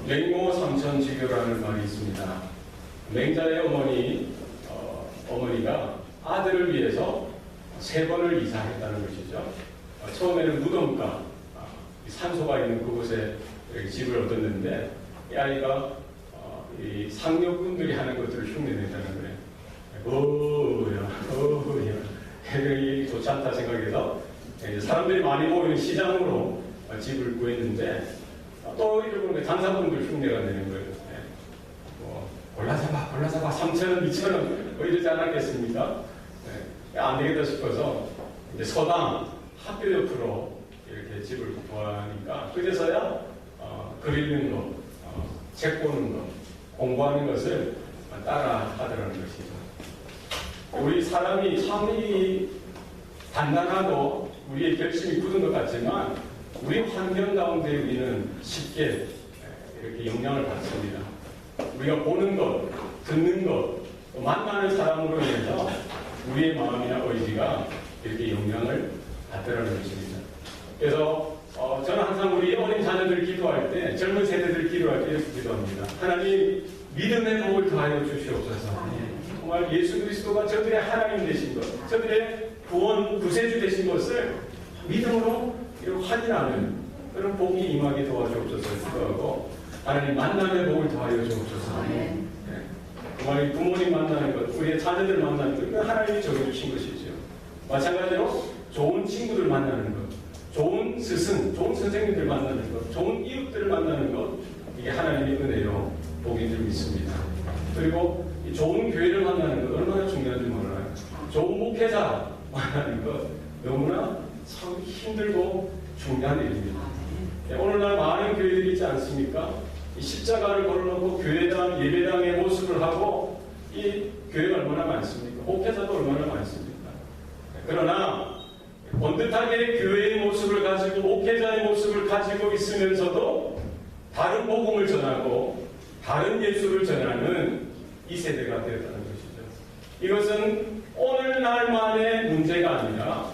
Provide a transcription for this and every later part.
맹모 삼천지교라는 말이 있습니다. 맹자의 어머니가 아들을 위해서 3번을 이사했다는 것이죠. 처음에는 무덤가, 산소가 있는 그곳에 집을 얻었는데 이 아이가 이 상력꾼들이 하는 것들을 흉내낸다는 거예요. 해명이 좋지 않다 생각해서 사람들이 많이 모이는 시장으로 집을 구했는데 또 이러고 장사분들 흉내가 내는 거예요. 골라잡아 3,000원, 2,000원 뭐 이러지 않았겠습니까? 안 되겠다 싶어서 이제 서당 학교 옆으로 이렇게 집을 구하니까 그래서야 글 읽는 것, 책 보는 것, 공부하는 것을 따라 하더라는 것이죠. 우리 사람이 참이 단단하고 우리의 결심이 굳은 것 같지만 우리 환경 가운데 우리는 쉽게 이렇게 영향을 받습니다. 우리가 보는 것, 듣는 것, 만나는 사람으로 인해서 우리의 마음이나 의지가 이렇게 영향을 받더라는 것입니다. 그래서 저는 항상 우리 어린 자녀들 기도할 때, 젊은 세대들 기도할 때 이렇게 기도합니다. 하나님, 믿음의 복을 더하여 주시옵소서. 정말 예수 그리스도가 저들의 하나님 되신 것, 저들의 구원, 구세주 되신 것을 믿음으로 확인하는 그런 복이 임하게 도와주옵소서 기도하고, 하나님 만남의 복을 더하여 주옵소서. 정말 부모님 만나는 것, 우리의 자녀들 만나는 것, 이건 하나님이 정해주신 것이죠. 마찬가지로 좋은 친구들 만나는 것, 좋은 스승, 좋은 선생님들 만나는 것, 좋은 이웃들을 만나는 것, 이게 하나님의 은혜요, 복인 줄 믿습니다. 그리고 이 좋은 교회를 만나는 것 얼마나 중요한지 몰라요. 좋은 목회자 만나는 것 너무나 참 힘들고 중요한 일입니다. 오늘날 많은 교회들이 있지 않습니까? 이 십자가를 걸어놓고 교회당, 예배당의 모습을 하고 이 교회가 얼마나 많습니까? 목회자도 얼마나 많습니까? 그러나 번듯하게 교회의 모습을 가지고 목회자의 모습을 가지고 있으면서도 다른 복음을 전하고 다른 예수를 전하는 이 세대가 되었다는 것이죠. 이것은 오늘날만의 문제가 아니라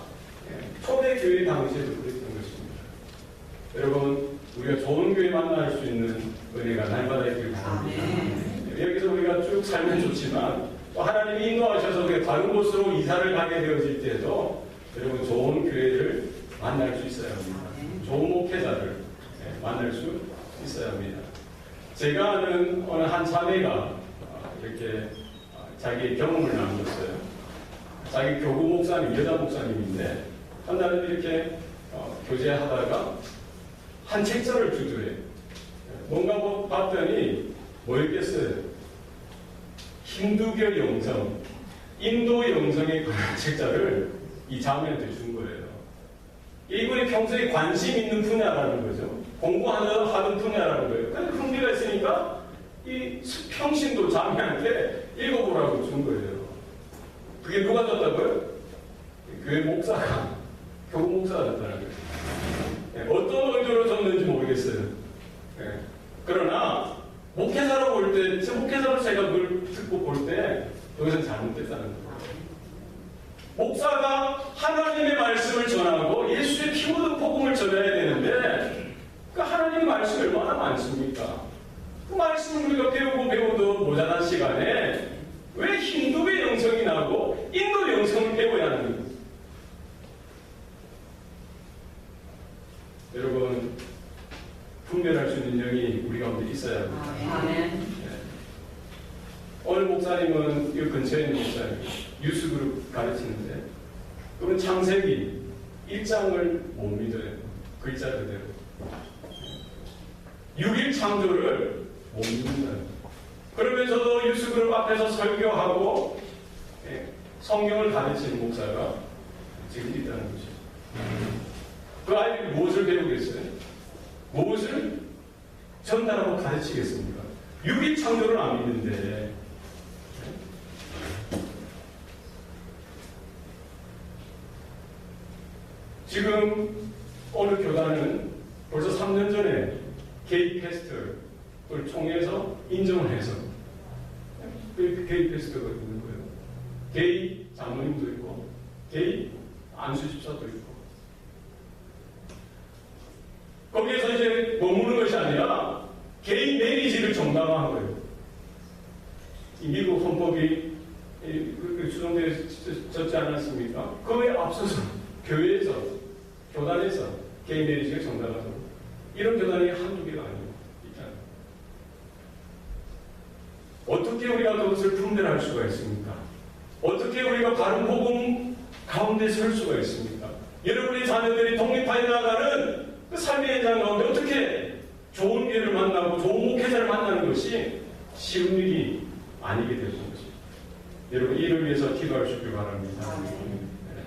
초대교회 당시에도 그랬던 것입니다. 여러분, 우리가 좋은 교회 만날 수 있는 은혜가 날마다 있길 바랍니다. 여기서 우리가 쭉 살면 좋지만 또 하나님이 인도하셔서 우리가 다른 곳으로 이사를 가게 되어질 때도 여러분 좋은 교회를 만날 수 있어야 합니다. 좋은 목회자를 만날 수 있어야 합니다. 제가 아는 어느 한 자매가 이렇게 자기 경험을 나누었어요. 자기 교구 목사님, 여자 목사님인데 한 날은 이렇게 교제하다가 한 책자를 주더래요. 뭔가 봤더니 뭐였겠어요? 힌두교 영성, 인도 영성에 관한 책자를 이 자매한테 준 거예요. 이분이 평소에 관심 있는 분야라는 거죠. 공부하는 분야라는 거예요. 근데 흥미가 있으니까 이 평신도 자매한테 읽어보라고 준 거예요. 그게 누가 줬다고요? 교회 목사가, 교구 목사가 줬다는 거예요. 어떤 의도로 줬는지 모르겠어요. 그러나 목회자로 볼 때, 목회자로 제가 그걸 듣고 볼 때 여기서 잘못됐다는 거예요. 목사가 하나님의 말씀을 전하고 예수의 피 묻은 복음을 전해야 되는데 그 하나님의 말씀이 얼마나 많습니까? 그 말씀을 우리가 배우도 모자란 시간에 왜 힌두의 영성이 나고 인도 영성을 배워야 하는 거예요? 여러분, 분별할 수 있는 영이 우리 가운데 있어야 합니다. 오늘 목사님은 이 근처에 있는 목사님, 유스그룹 가르치는데 그분 창세기 1장을 못 믿어요. 글자 그대로. 6일 창조를 못 믿는다. 그러면서도 유스그룹 앞에서 설교하고 성경을 가르치는 목사가 지금 있다는 거죠. 그 아이들이 무엇을 배우겠어요? 무엇을 전달하고 가르치겠습니까? 6일 창조를 안 믿는데 지금 어느 교단은 벌써 3년 전에 게이 패스트를 총회에서 인정을 해서 게이 패스트가 있는 거예요. 게이 장로님도 있고 게이 안수집사도 있고 거기에서 이제 머무는 것이 아니라 개인 메리지를 정당화한 거예요. 이 미국 헌법이 주정되어졌지 않았습니까? 그거에 앞서서 교회에서, 교단에서 개인 메리지를 정당화하고 이런 교단이 한두 개가 아니에요. 있잖아요. 어떻게 우리가 그것을 분별할 수가 있습니까? 어떻게 우리가 바른 복음 가운데 설 수가 있습니까? 여러분의 자녀들이 독립하여 나가는 그 삶의 현장 가운데 어떻게 좋은 교회를 만나고 좋은 목회자를 만나는 것이 쉬운 일이 아니게 되는 것입니다. 여러분 이를 위해서 기도하시길 바랍니다. 네.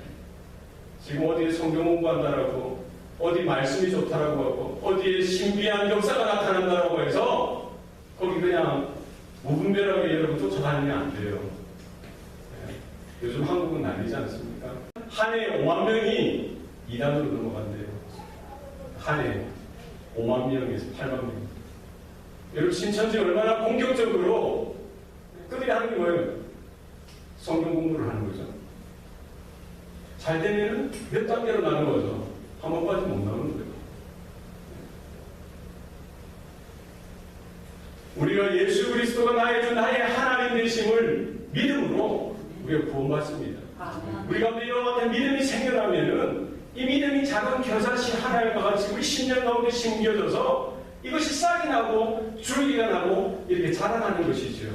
지금 어디에 성경 공부한다라고 어디 말씀이 좋다라고 하고 어디에 신비한 역사가 나타난다라고 해서 거기 그냥 무분별하게 여러분 쫓아다니면 안 돼요. 네. 요즘 한국은 난리지 않습니까? 한 해 5만 명이 이단으로 넘어간대요. 한 해 5만 명에서 8만 명. 여러분 신천지 얼마나 공격적으로 그들이 하는 게 뭐예요? 성경 공부를 하는 거죠. 잘 되면은 몇 단계로 나는 거죠. 한 번까지 못 나오는 거예요. 우리가 예수 그리스도가 나의 하나님 되심을 믿음으로 우리가 구원받습니다. 우리 가운데 이와 같은 믿음이 생겨나면은 이 믿음이 작은 겨자씨 하나님과 같이 우리 심령 가운데 심겨져서 이것이 싹이 나고 줄기가 나고 이렇게 자라나는 것이죠.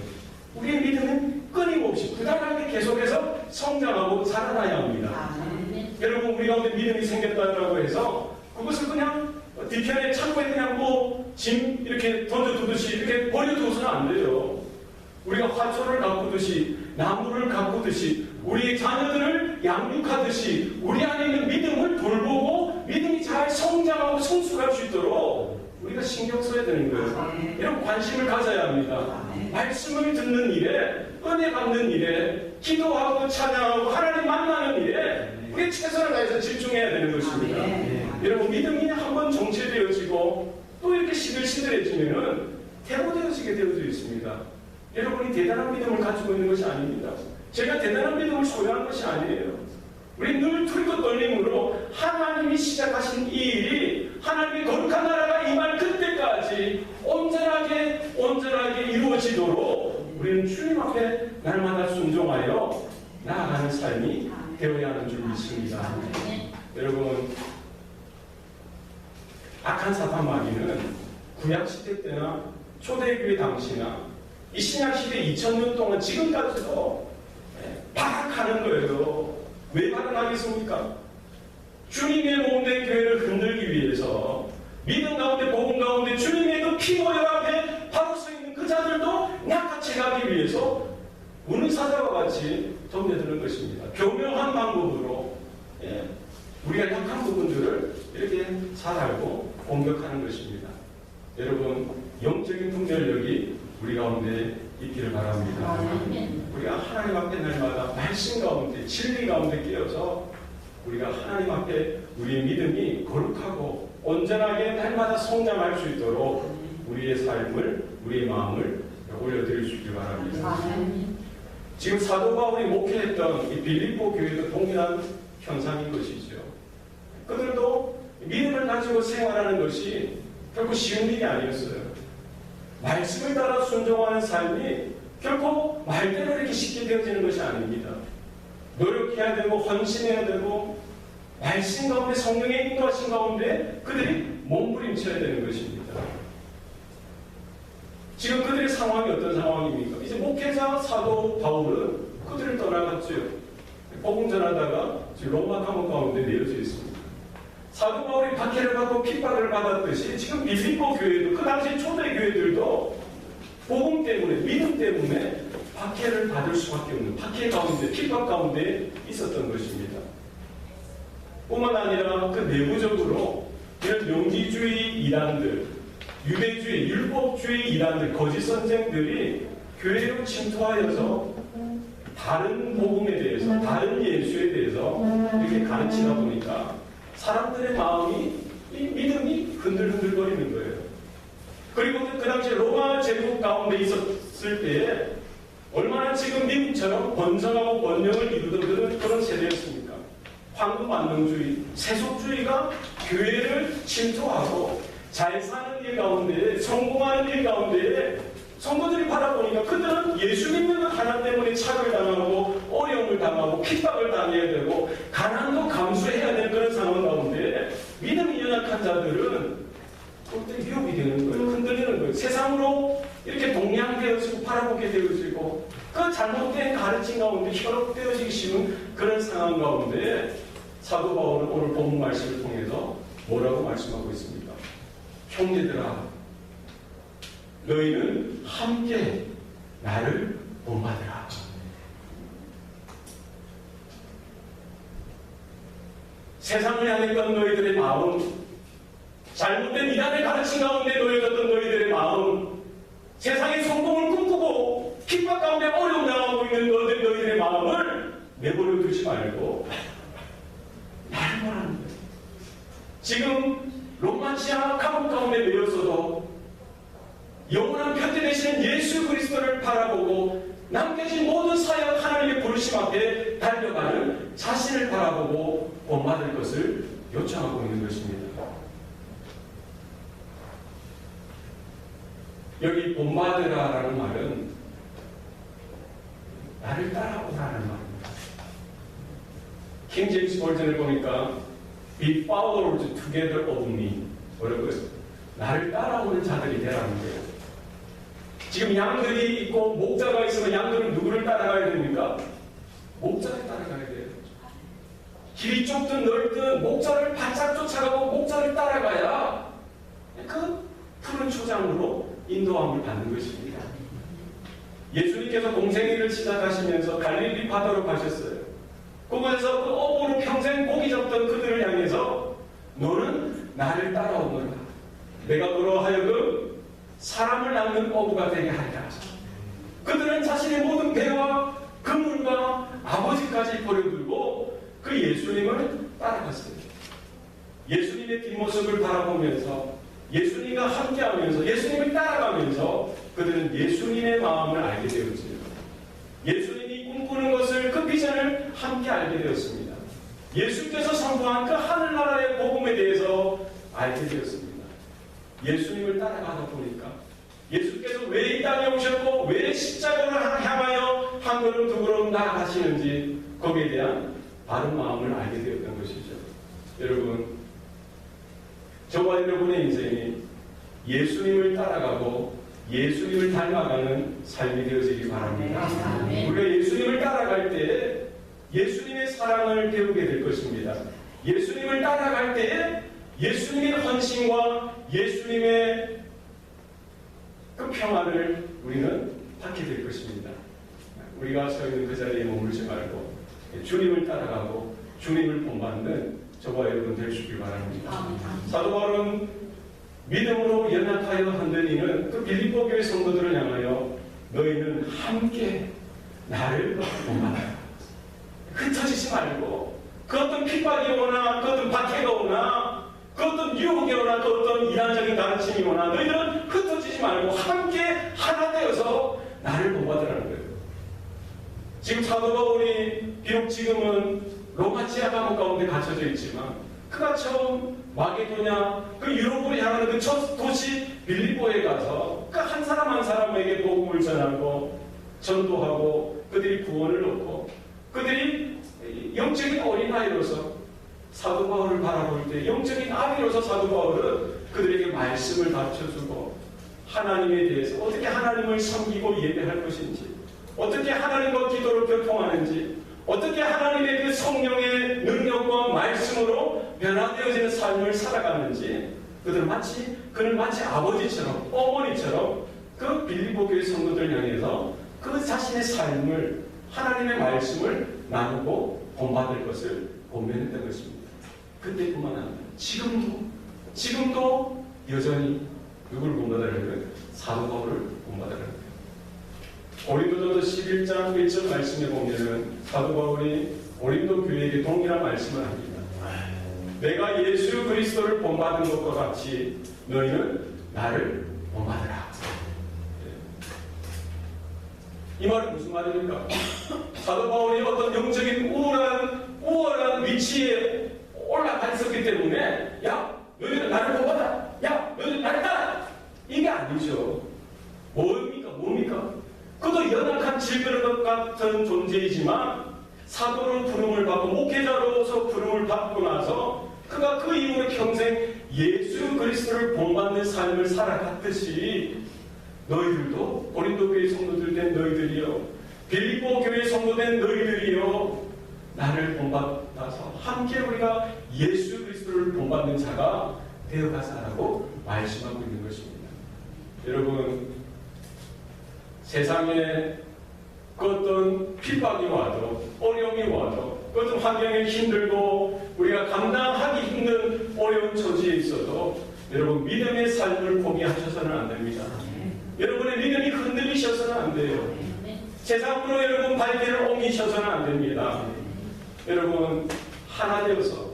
우리의 믿음은 끊임없이 부단하게 계속해서 성장하고 자라나야 합니다. 여러분 우리 가운데 믿음이 생겼다고 해서 그것을 그냥 뒤편에 창고에 그냥 짐 이렇게 던져두듯이 이렇게 버려두어서는 안 돼요. 우리가 화초를 가꾸듯이 나무를 가꾸듯이 우리 자녀들을 양육하듯이 우리 안에 있는 믿음을 돌보고 믿음이 잘 성장하고 성숙할 수 있도록 우리가 신경 써야 되는 거예요. 이런 관심을 가져야 합니다. 말씀을 듣는 일에, 은혜 받는 일에, 기도하고 찬양하고 하나님 만나는 일에 우리 최선을 다해서 집중해야 되는 것입니다. 여러분 믿음이 한번 정체되어지고 또 이렇게 시들시들해지면은 퇴보되어지게 되어져 있습니다. 여러분이 대단한 믿음을 가지고 있는 것이 아닙니다. 제가 대단한 믿음을 소유한 것이 아니에요. 우리 늘 두리고 떨림으로 하나님이 시작하신 이 일이 하나님의 거룩한 나라가 임할 그때까지 온전하게 이루어지도록 우리는 주님 앞에 날마다 순종하여 나아가는 삶이 되어야 하는 줄 믿습니다. 여러분 악한 사탄 마귀는 구약시대 때나 초대교회 당시나 이 신약시대 2000년 동안 지금까지도 발악하는 거예요. 왜 발악하겠습니까? 주님의 몸된 교회를 흔들기 위해서 믿음 가운데 복음 가운데 주님의 그 피보혈 앞에 바로 서 있는 그 자들도 낚아채 가기 위해서 우는 사자와 같이 덤벼드는 것입니다. 교묘한 방법으로 우리가 약한 부분들을 이렇게 잘 알고 공격하는 것입니다. 여러분 영적인 분별력이 우리 가운데 있기를 바랍니다. 우리가 하나님 앞에 날마다 말씀 가운데 진리 가운데 끼어서 우리가 하나님 앞에 우리의 믿음이 거룩하고 온전하게 날마다 성장할 수 있도록 우리의 삶을 우리의 마음을 올려드릴 수 있기를 바랍니다. 지금 사도 바울이 목회했던 이 빌립보 교회도 동일한 현상인 것이죠. 그들도 믿음을 가지고 생활하는 것이 결코 쉬운 일이 아니었어요. 말씀을 따라 순종하는 삶이 결코 말대로 이렇게 쉽게 되어지는 것이 아닙니다. 노력해야 되고 헌신해야 되고 말씀 가운데 성령의 인도하신 가운데 그들이 몸부림쳐야 되는 것입니다. 지금 그들의 상황이 어떤 상황입니까? 이제 목회자 사도 바울은 그들을 떠나갔죠. 복음 전하다가 지금 로마 감옥 가운데 내려져 있습니다. 사도 바울이 박해를 받고 핍박을 받았듯이 지금 빌립보 교회도 그 당시 초대 교회들도 복음 때문에 믿음 때문에 박해를 받을 수밖에 없는 박해 가운데 핍박 가운데 있었던 것입니다. 뿐만 아니라 그 내부적으로 이런 영지주의 이단들, 유대주의, 율법주의 이단들, 거짓 선생들이 교회로 침투하여서 다른 복음에 대해서, 다른 예수에 대해서 이렇게 가르치다 보니까 사람들의 마음이, 이 믿음이 흔들흔들거리는 거예요. 그리고 그 당시 로마 제국 가운데 있었을 때에 얼마나 지금 미국처럼 번성하고 번영을 이루던 그런 세대였습니까? 황금 만능주의, 세속주의가 교회를 침투하고 잘 사는 일 가운데, 성공하는 일 가운데 성도들이 바라보니까 그들은 예수 믿는 것 하나 때문에 착을 당하고 어려움을 당하고 핍박을 당해야 되고 가난도 감수해야 되는 그런 상황 가운데 믿음이 연약한 자들은 그때 위협이 되는 거예요. 흔들리는 거예요. 세상으로 이렇게 동양되어지고 바라보게 되어지고 그 잘못된 가르침 가운데 현혹되어지기 쉬운 그런 상황 가운데 사도 바울은 오늘 본문 말씀을 통해서 뭐라고 말씀하고 있습니까? 형제들아, 너희는 함께 나를 본받으라. 세상을 향했던 너희들의 마음, 잘못된 이단의 가르침 가운데 놓여졌던 너희들의 마음, 세상의 성공을 꿈꾸고 핍박 가운데 어려움 당하고 있는 너희들의 마음을 내버려 두지 말고 나를 보라는 거예요. 지금 로마치아 감옥 가운데 놓였어도 영원한 편지 되시는 예수 그리스도를 바라보고 남겨진 모든 사역 하나님의 부르심 앞에 달려가는 자신을 바라보고 본받을 것을 요청하고 있는 것입니다. 여기 본받으라라는 말은 나를 따라오라는 말입니다. 킹 제임스 버전을 보니까 Be followers together of me. 뭐라고요? 나를 따라오는 자들이 되라는 거예요. 지금 양들이 있고 목자가 있으면 양들은 누구를 따라가야 됩니까? 목자를 따라가야 돼요. 길이 좁든 넓든 목자를 바짝 쫓아가고 목자를 따라가야 그 푸른 초장으로 인도함을 받는 것입니다. 예수님께서 공생애를 시작하시면서 갈릴리 바다로 가셨어요. 그곳에서 그 어부로 평생 고기 잡던 그들을 향해서 너는 나를 따라오너라. 내가 너로 하여금 사람을 낳는 어부가 되게 하리라. 그들은 자신의 모든 배와 그물과 아버지까지 버려두고 그 예수님을 따라갔어요. 예수님의 뒷모습을 바라보면서 예수님과 함께하면서 예수님을 따라가면서 그들은 예수님의 마음을 알게 되었습니다. 예수님이 꿈꾸는 것을 그 비전을 함께 알게 되었습니다. 예수께서 선포한 그 하늘나라의 복음에 대해서 알게 되었습니다. 예수님을 따라가다 보니까 예수께서 왜 이 땅에 오셨고 왜 십자가를 향하여 한 걸음 두 걸음 나아가시는지 거기에 대한 바른 마음을 알게 되었던 것이죠. 여러분, 저와 여러분의 인생이 예수님을 따라가고 예수님을 닮아가는 삶이 되어지기 바랍니다. 우리가 예수님을 따라갈 때 예수님의 사랑을 배우게 될 것입니다. 예수님을 따라갈 때 예수님의 헌신과 예수님의 그 평안을 우리는 받게 될 것입니다. 우리가 서 있는 그 자리에 머물지 말고 주님을 따라가고 주님을 본받는 저와 여러분 될 수 있길 바랍니다. 사도 바울은 믿음으로 연약하여 흔들리는 그 빌립보 교회 성도들을 향하여 너희는 함께 나를 본받아라. 흩어지지 말고 그 어떤 핍박이 오나 그 어떤 박해가 오나 그 어떤 유혹이 오나 그 어떤 이단적인 가르침이 오나 너희들은 흩어지지 말고 함께 하나 되어서 나를 본받으라는 거예요. 지금 사도 바울이 비록 지금은 로마치아 감옥 가운데 갇혀져 있지만 그가 처음 마게도냐 그 유럽으로 향하는 그 첫 도시 빌립보에 가서 그 한 사람 한 사람에게 복음을 전하고 전도하고 그들이 구원을 얻고 그들이 영적인 어린아이로서 사도 바울을 바라볼 때 영적인 아비로서 사도 바울은 그들에게 말씀을 가르쳐주고 하나님에 대해서 어떻게 하나님을 섬기고 예배할 것인지 어떻게 하나님과 기도를 교통하는지 어떻게 하나님의 그 성령의 능력과 말씀으로 변화되어지는 삶을 살아가는지 그는 마치 아버지처럼 어머니처럼 그 빌립보 교회 성도들 향해서 그 자신의 삶을 하나님의 말씀을 나누고 본받을 것을 본면했던 것입니다. 그때뿐만 아니라 지금도 여전히 누구를 본받으라는 사도 바울을 본받으라는 거예요. 고린도전서 11장 1절 말씀에 보면은 사도 바울이 고린도 교회에게 동일한 말씀을 합니다. 내가 예수 그리스도를 본받은 것과 같이 너희는 나를 본받으라. 이 말은 무슨 말입니까? 사도 바울이 어떤 영적인 우월한 위치에 올라가 있었기 때문에 야 너희는 나를 본받아. 야 너희는 나를 따라. 뭡니까? 그도 연약한 질그릇 같은 존재이지만 사도로 부름을 받고 목회자로서 부름을 받고 나서 그가 그 이후에 평생 예수 그리스도를 본받는 삶을 살아갔듯이 너희들도 고린도 교회 성도들 된 너희들이요, 빌립보 교회 성도 된 너희들이요, 나를 본받아서 함께 우리가 예수 그리스도를 본받는 자가 되어가자라고 말씀하고 있는 것입니다. 여러분, 세상에 그 어떤 핍박이 와도, 어려움이 와도, 그 어떤 환경이 힘들고 우리가 감당하기 힘든 어려운 처지에 있어도 여러분, 믿음의 삶을 포기하셔서는 안 됩니다. 여러분의 믿음이 흔들리셔서는 안 돼요. 세상으로 여러분 발길을 옮기셔서는 안 됩니다. 여러분, 하나 되어서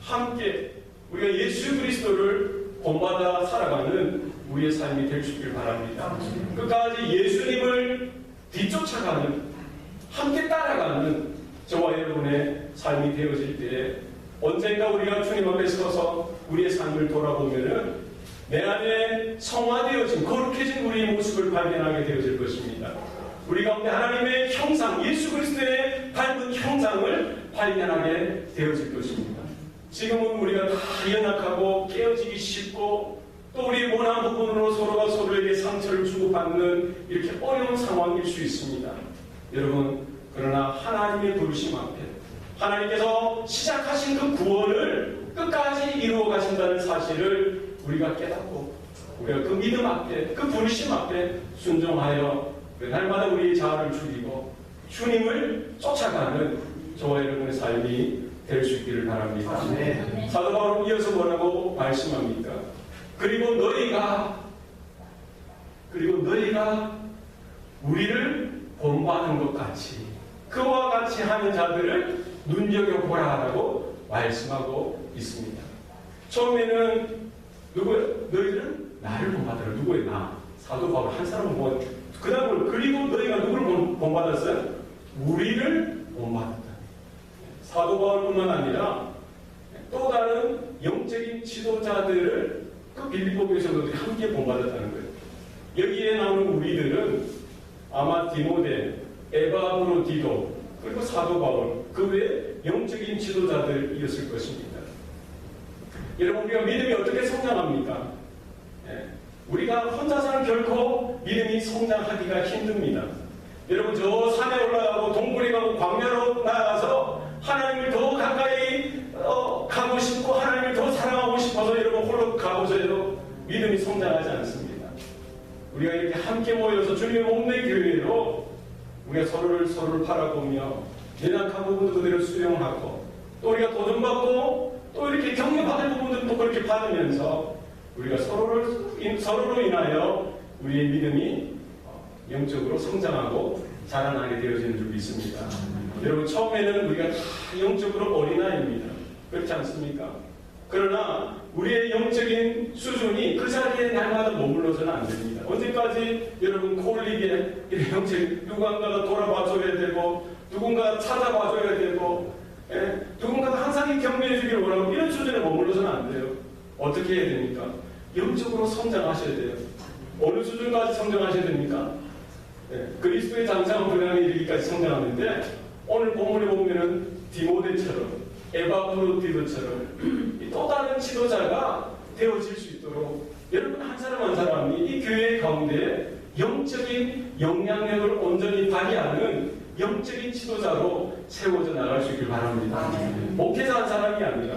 함께 우리가 예수 그리스도를 본받아 살아가는 우리의 삶이 될 수 있길 바랍니다. 끝까지 예수님을 뒤쫓아가는, 함께 따라가는 저와 여러분의 삶이 되어질 때에 언젠가 우리가 주님 앞에 서서 우리의 삶을 돌아보면은 내 안에 성화되어진, 거룩해진 우리의 모습을 발견하게 되어질 것입니다. 우리 가운데 하나님의 형상, 예수 그리스도의 닮은 형상을 발견하게 되어질 것입니다. 지금은 우리가 다 연약하고 깨어지기 쉽고 또 우리의 원한 부분으로 서로가 서로에게 상처를 주고받는 이렇게 어려운 상황일 수 있습니다. 여러분, 그러나 하나님의 부르심 앞에 하나님께서 시작하신 그 구원을 끝까지 이루어 가신다는 사실을 우리가 깨닫고 우리가 그 믿음 앞에, 그 부르심 앞에 순종하여 날마다 우리의 자아를 죽이고 주님을 쫓아가는 저와 여러분의 삶이 될 수 있기를 바랍니다. 네. 사도 바울은 이어서 뭐라고 말씀합니까? 그리고 너희가 우리를 본받은 것 같이 그와 같이 하는 자들을 눈여겨보라라고 말씀하고 있습니다. 처음에는 누구예요? 너희들은 나를 본받으라. 누구예요? 나. 사도 바울 한 사람은 뭐, 그 다음은 그리고 너희가 누구를 본받았어요? 우리를 본받았다. 사도 바울뿐만 아니라 또 다른 영적인 지도자들을 그 빌립보 교회 성도들이 함께 본받았다는 거예요. 여기에 나오는 우리들은 아마 디모데, 에바브로디도, 그리고 사도 바울, 그 외에 영적인 지도자들이었을 것입니다. 여러분, 우리가 믿음이 어떻게 성장합니까? 우리가 혼자서는 결코 믿음이 성장하기가 힘듭니다. 여러분, 저 산에 올라가고 동굴에 가고 광야로 나가서 하나님을 더 가까이 가고 싶고 하나님을 더 사랑하고 싶어서 여러분 홀로 가보세요. 믿음이 성장하지 않습니다. 우리가 이렇게 함께 모여서 주님의 몸된 교회로 우리가 서로를 바라보며 연약한 부분도 그대로 수용하고 또 우리가 도전받고 또 이렇게 격려받을 부분들도 그렇게 받으면서 우리가 서로로 인하여 우리의 믿음이 영적으로 성장하고 자라나게 되어지는 줄 믿습니다. 여러분, 처음에는 우리가 다 영적으로 어린아이입니다. 그렇지 않습니까? 그러나 우리의 영적인 수준이 그 자리에 날마다 머물러서는 안 됩니다. 언제까지 여러분 콜리게 영적인 누군가가 돌아봐줘야 되고 누군가가 찾아봐줘야 되고 누군가가 항상 격려해 주기를 원하고 이런 수준에 머물러서는 안 돼요. 어떻게 해야 됩니까? 영적으로 성장하셔야 돼요. 어느 수준까지 성장하셔야 됩니까? 그리스도의 장성한 분량에 이르기까지 성장하는데 오늘 본문에 보면은 디모데처럼 에바브로디도처럼 또 다른 지도자가 되어질 수 있도록 여러분 한 사람 한 사람이 이 교회 가운데 영적인 영향력을 온전히 발휘하는 영적인 지도자로 세워져 나갈 수 있길 바랍니다. 목회자 한 사람이 아니라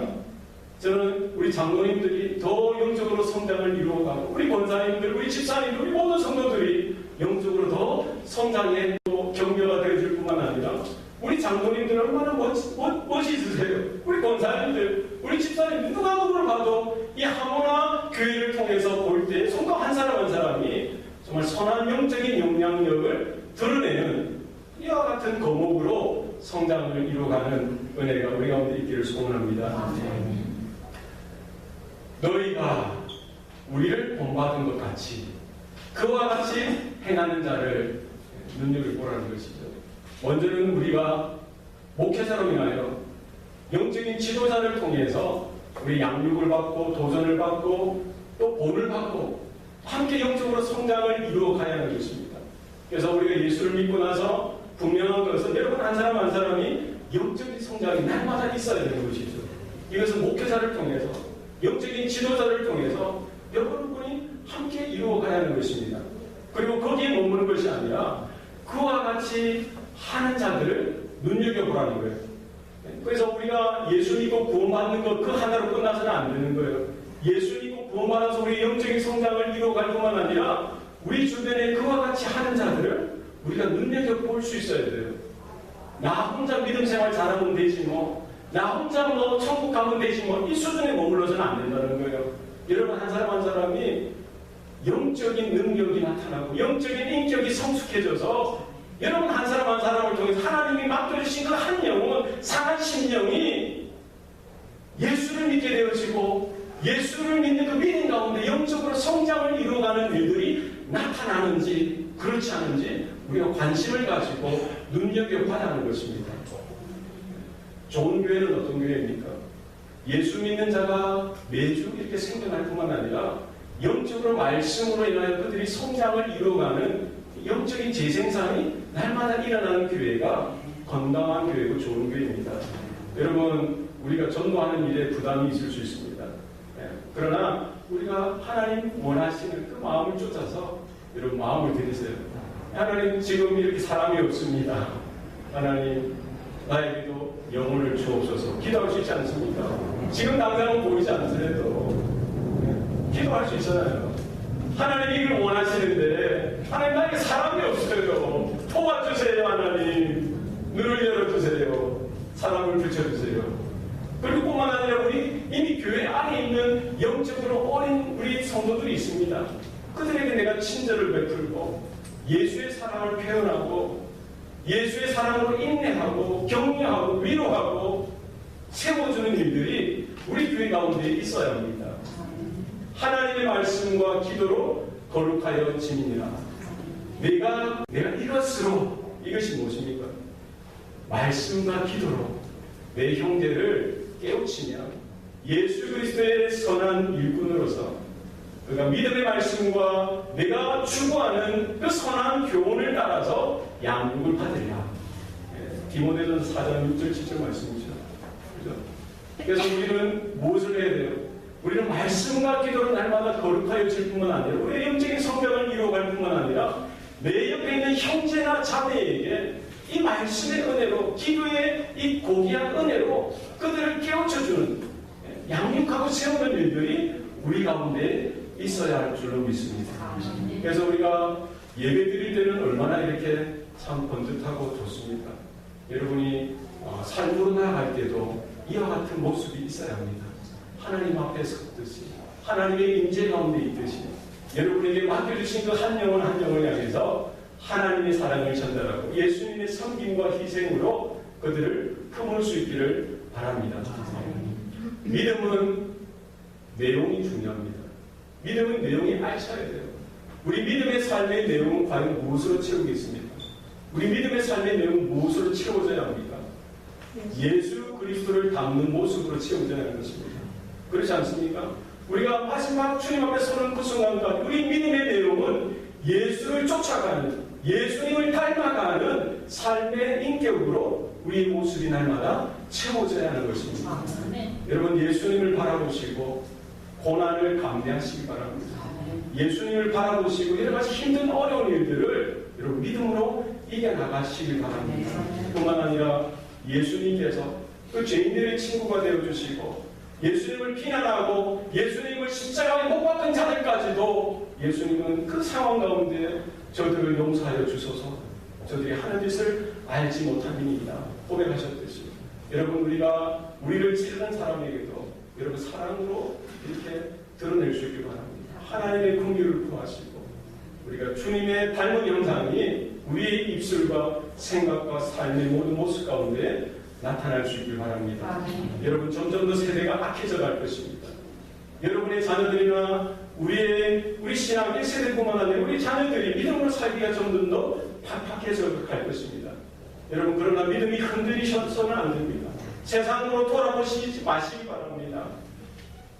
저는 우리 장로님들이 더 영적으로 성장을 이루어가고 우리 권사님들, 우리 집사님들, 우리 모든 성도들이 영적으로 더 성장해 또 격려가 되어질 뿐만 아니라 우리 장로님들 얼마나 멋있으세요. 우리 권사님들, 우리 집사님들 누가 누구를 봐도 이 하모나 교회를 통해서 볼 때 성도 한 사람 한 사람이 정말 선한 영적인 영향력을 드러내는 이와 같은 거목으로 성장을 이루어가는 은혜가 우리 가운데 있기를 소원합니다. 너희가 우리를 본받은 것 같이 그와 같이 행하는 자를 눈여겨보라는 것이죠. 먼저는 우리가 목회자로 인하여 영적인 지도자를 통해서 우리 양육을 받고 도전을 받고 또 본을 받고 함께 영적으로 성장을 이루어가야 하는 것입니다. 그래서 우리가 예수를 믿고 나서 분명한 것은 여러분 한 사람 한 사람이 영적인 성장이 날마다 있어야 되는 것이죠. 이것은 목회자를 통해서 영적인 지도자를 통해서 여러분이 함께 이루어가야 하는 것입니다. 그리고 거기에 머무는 것이 아니라 그와 같이 하는 자들을 눈여겨보라는 거예요. 그래서 우리가 예수 믿고 구원받는 것 그 하나로 끝나서는 안 되는 거예요. 예수 믿고 구원받아서 우리 영적인 성장을 이루어갈 뿐만 아니라 우리 주변에 그와 같이 하는 자들을 우리가 눈여겨볼 수 있어야 돼요. 나 혼자 믿음 생활 잘하면 되지 뭐, 나 혼자 뭐 천국 가면 되지 뭐, 이 수준에 머물러서는 안 된다는 거예요. 여러분 한 사람 한 사람이 영적인 능력이 나타나고 영적인 인격이 성숙해져서 여러분 한 사람 한 사람을 통해서 하나님이 맡겨주신 그 한 영혼, 상한 심령이 예수를 믿게 되어지고 예수를 믿는 그 믿음 가운데 영적으로 성장을 이루어가는 일들이 나타나는지 그렇지 않은지 우리가 관심을 가지고 눈여겨봐야 하는 것입니다. 좋은 교회는 어떤 교회입니까? 예수 믿는 자가 매주 이렇게 생겨날 뿐만 아니라 영적으로 말씀으로 인하여 그들이 성장을 이루어가는 영적인 재생산이 날마다 일어나는 교회가 건강한 교회고 좋은 교회입니다. 여러분 우리가 전도하는 일에 부담이 있을 수 있습니다. 그러나 우리가 하나님 원하시는 그 마음을 쫓아서 여러분 마음을 들이세요. 하나님 지금 이렇게 사람이 없습니다. 하나님 나에게도 영혼을 주옵소서. 기도할 수 있지 않습니까? 지금 당장은 보이지 않더라도 기도할 수 있잖아요. 하나님 이걸 원하시는데 하나님 나에게 사람이 없어요. 도와주세요. 하나님 눈을 열어주세요. 사람을 붙여주세요. 그리고 뿐만 아니라 우리 이미 교회 안에 있는 영적으로 어린 우리 성도들이 있습니다. 그들에게 내가 친절을 베풀고 예수의 사랑을 표현하고 예수의 사랑으로 인내하고 격려하고 위로하고 세워주는 일들이 우리 교회 가운데 있어야 합니다. 하나님의 말씀과 기도로 거룩하여 지니라. 내가 이것으로 이것이 무엇입니까? 말씀과 기도로 내 형제를 깨우치며 예수 그리스도의 선한 일꾼으로서 그가 믿음의 말씀과 내가 추구하는 그 선한 교훈을 따라서 양육을 받으리라. 디모데전서 4장 6절 7절 말씀이죠. 그렇죠? 그래서 우리는 무엇을 해야 돼요? 우리는 말씀과 기도로 날마다 거룩하여질 뿐만 아니라 우리의 영적인 성장을 이루어갈 뿐만 아니라 내 옆에 있는 형제나 자매에게 이 말씀의 은혜로 기도의 이 고귀한 은혜로 그들을 깨우쳐주는 양육하고 세우는 일들이 우리 가운데 있어야 할 줄로 믿습니다. 그래서 우리가 예배 드릴 때는 얼마나 이렇게 참 번듯하고 좋습니까? 여러분이 삶으로 나아갈 때도 이와 같은 모습이 있어야 합니다. 하나님 앞에 섰듯이 하나님의 임재 가운데 있듯이 여러분에게 맡겨주신 그 한 영혼 한 영혼을 향해서 하나님의 사랑을 전달하고 예수님의 섬김과 희생으로 그들을 품을 수 있기를 바랍니다. 믿음은 내용이 중요합니다. 믿음은 내용이 알차야 돼요. 우리 믿음의 삶의 내용은 과연 무엇으로 채우겠습니까? 우리 믿음의 삶의 내용은 무엇으로 채워져야 합니까? 예수 그리스도를 닮는 모습으로 채워져야 하는 것입니다. 그렇지 않습니까? 우리가 마지막 주님 앞에 서는 그 순간까지 우리 믿음의 내용은 예수를 쫓아가는 예수님을 닮아가는 삶의 인격으로 우리의 모습이 날마다 채워져야 하는 것입니다. 여러분 예수님을 바라보시고 고난을 감내하시기 바랍니다. 예수님을 바라보시고 여러 가지 힘든 어려운 일들을 여러분 믿음으로 이겨나가시길 바랍니다. 뿐만 아니라 예수님께서 그 죄인들의 친구가 되어주시고 예수님을 비난하고 예수님을 십자가에 못 박은 자들까지도 예수님은 그 상황 가운데 저들을 용서하여 주소서 저들이 하는 짓을 알지 못한 이이다 고백하셨듯이 여러분 우리가 우리를 찌르는 사람에게도 여러분 사랑으로 이렇게 드러낼 수 있길 바랍니다. 하나님의 긍휼을 구하시고 우리가 주님의 닮은 형상이 우리의 입술과 생각과 삶의 모든 모습 가운데 나타날 수 있길 바랍니다. 여러분 점점 더 세대가 악해져 갈 것입니다. 여러분의 자녀들이나 우리 신앙 1세대뿐만 아니라 우리 자녀들이 믿음으로 살기가 점점 더 팍팍해져 갈 것입니다. 여러분 그러나 믿음이 흔들리셔서는 안 됩니다. 세상으로 돌아보시지 마시기 바랍니다.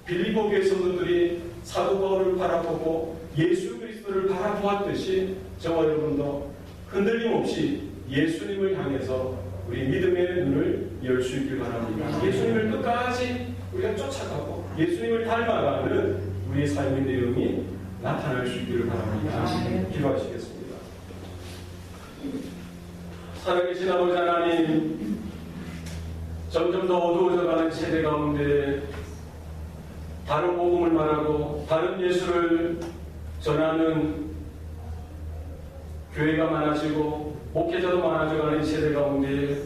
빌립보 교회 성도들이 사도 바울을 바라보고 예수 그리스도를 바라보았듯이 저와 여러분도 흔들림 없이 예수님을 향해서 우리 믿음의 눈을 열 수 있길 바랍니다. 예수님을 끝까지 우리가 쫓아가고 예수님을 닮아가는 우리의 삶의 내용이 나타날 수 있기를 바랍니다. 기도하시겠습니다. 살아계신 아버지 하나님, 점점 더 어두워져가는 세대 가운데 다른 복음을 말하고 다른 예수를 전하는 교회가 많아지고 목회자도 많아져가는 세대 가운데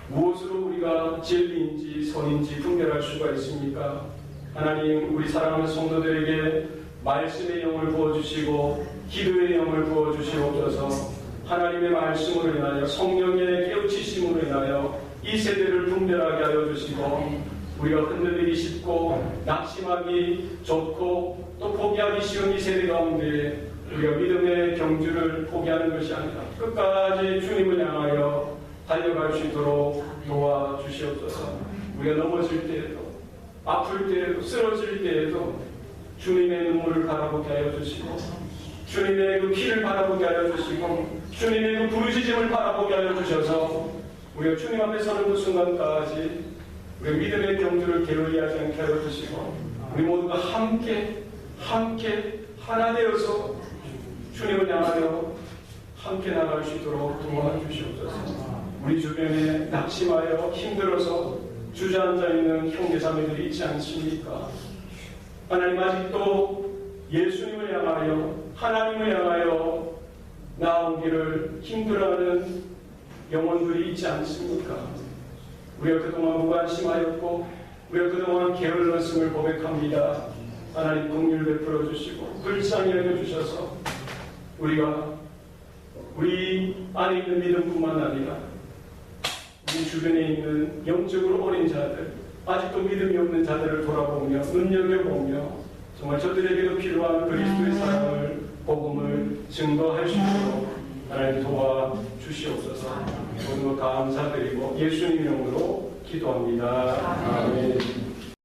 무엇으로 우리가 진리인지 선인지 분별할 수가 있습니까? 하나님, 우리 사랑하는 성도들에게 말씀의 영을 부어주시고 기도의 영을 부어주시옵소서. 하나님의 말씀으로 인하여 성령의 깨우치심으로 인하여 이 세대를 분별하게 하여 주시고 우리가 흔들리기 쉽고 낙심하기 좋고 또 포기하기 쉬운 이 세대 가운데 우리가 믿음의 경주를 포기하는 것이 아니라 끝까지 주님을 향하여 달려갈 수 있도록 도와주시옵소서. 우리가 넘어질 때에도 아플 때에도 쓰러질 때에도 주님의 눈물을 바라보게 하여 주시고 주님의 그 피를 바라보게 하여 주시고 주님의 그 부르짖음을 바라보게 하여 주셔서 우리가 주님 앞에 서는 그 순간까지 우리 믿음의 경주를 게을리하지 않게 하여 주시고 우리 모두가 함께 하나 되어서 주님을 향하여 함께 나갈 수 있도록 도와주시옵소서. 우리 주변에 낙심하여 힘들어서 주저앉아 있는 형제자매들이 있지 않습니까? 하나님, 아직도 예수님을 향하여 하나님을 향하여 나온 길을 힘들어하는 영혼들이 있지 않습니까? 우리가 그동안 무관심하였고 우리가 그동안 게을렀음을 고백합니다. 하나님, 긍휼 베풀어 주시고 불쌍히 여겨 주셔서 우리가 우리 안에 있는 믿음뿐만 아니라 우리 주변에 있는 영적으로 어린 자들, 아직도 믿음이 없는 자들을 돌아보며 눈여겨보며 정말 저들에게도 필요한 그리스도의 사랑을, 복음을 증거할 수 있도록 하나님 도와주시옵소서. 오늘 감사드리고 예수님 이름으로 기도합니다. 아멘.